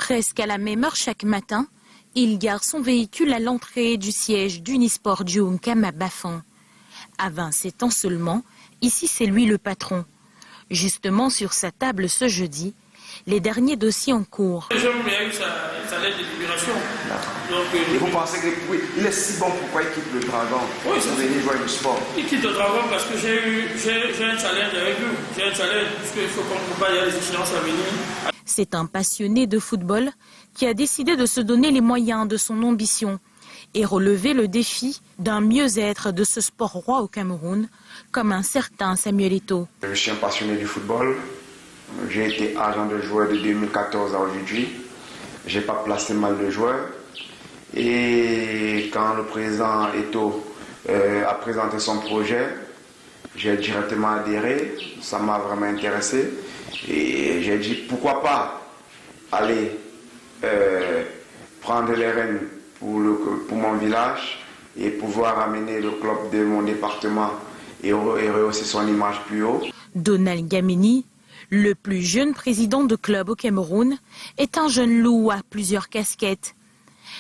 Presque à la même heure chaque matin, il gare son véhicule à l'entrée du siège d'Unisport du Ounkam à Bafang. À 27 ans seulement, ici c'est lui le patron. Justement sur sa table ce jeudi, les derniers dossiers en cours. J'aime bien sa lettre de libération. Et vous pensez qu'il est si bon, pourquoi il quitte le Dragon pour venir jouer du sport? Il quitte le Dragon parce que j'ai un challenge avec lui. J'ai un challenge puisqu'il faut qu'on ne pas y a les échéances à venir. C'est un passionné de football qui a décidé de se donner les moyens de son ambition et relever le défi d'un mieux-être de ce sport roi au Cameroun, comme un certain Samuel Eto'o. Je suis un passionné du football. J'ai été agent de joueur de 2014 à aujourd'hui. Je n'ai pas placé mal de joueurs. Et quand le président Eto'o a présenté son projet, j'ai directement adhéré. Ça m'a vraiment intéressé. Et j'ai dit pourquoi pas aller prendre les rênes pour mon village et pouvoir amener le club de mon département et rehausser son image plus haut. Donald Ngameni, le plus jeune président de club au Cameroun, est un jeune loup à plusieurs casquettes.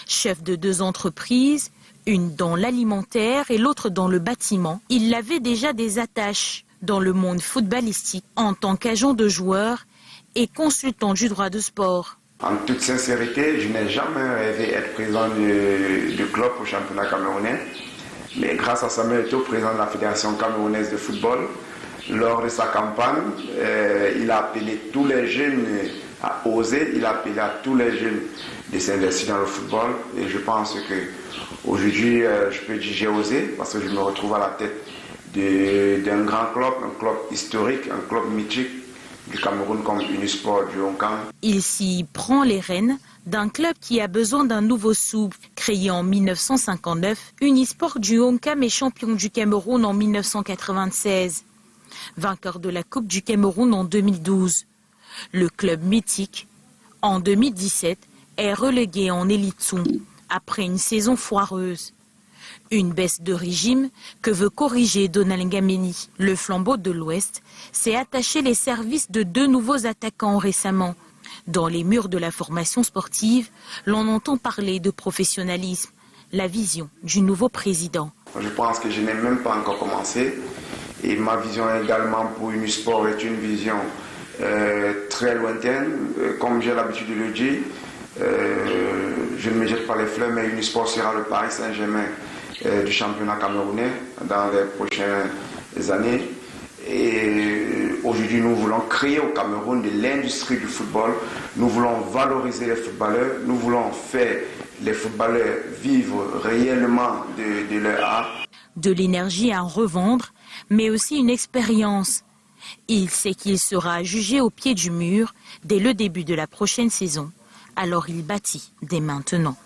Chef de 2 entreprises, une dans l'alimentaire et l'autre dans le bâtiment, il avait déjà des attaches dans le monde footballistique en tant qu'agent de joueur et consultant du droit de sport. En toute sincérité, je n'ai jamais rêvé être président du club au championnat camerounais. Mais grâce à Samuel Eto'o, président de la Fédération camerounaise de football, lors de sa campagne, il a appelé tous les jeunes à oser, il a appelé à tous les jeunes de s'investir dans le football. Et je pense qu'aujourd'hui, je peux dire j'ai osé parce que je me retrouve à la tête d'un grand club, un club historique, un club mythique du Cameroun comme Unisport du Ounkam. Il s'y prend les rênes d'un club qui a besoin d'un nouveau souffle. Créé en 1959, Unisport du Ounkam est champion du Cameroun en 1996. Vainqueur de la Coupe du Cameroun en 2012. Le club mythique, en 2017, est relégué en Élite 1 après une saison foireuse. Une baisse de régime que veut corriger Donald Ngameni. Le flambeau de l'Ouest s'est attaché les services de 2 nouveaux attaquants récemment. Dans les murs de la formation sportive, l'on entend parler de professionnalisme, la vision du nouveau président. Je pense que je n'ai même pas encore commencé. Et ma vision également pour Unisport est une vision très lointaine. Comme j'ai l'habitude de le dire, je ne me jette pas les fleurs, mais Unisport sera le Paris Saint-Germain du championnat camerounais dans les prochaines années. Et aujourd'hui, nous voulons créer au Cameroun de l'industrie du football. Nous voulons valoriser les footballeurs. Nous voulons faire les footballeurs vivre réellement de leur art. De l'énergie à revendre, mais aussi une expérience. Il sait qu'il sera jugé au pied du mur dès le début de la prochaine saison. Alors il bâtit dès maintenant.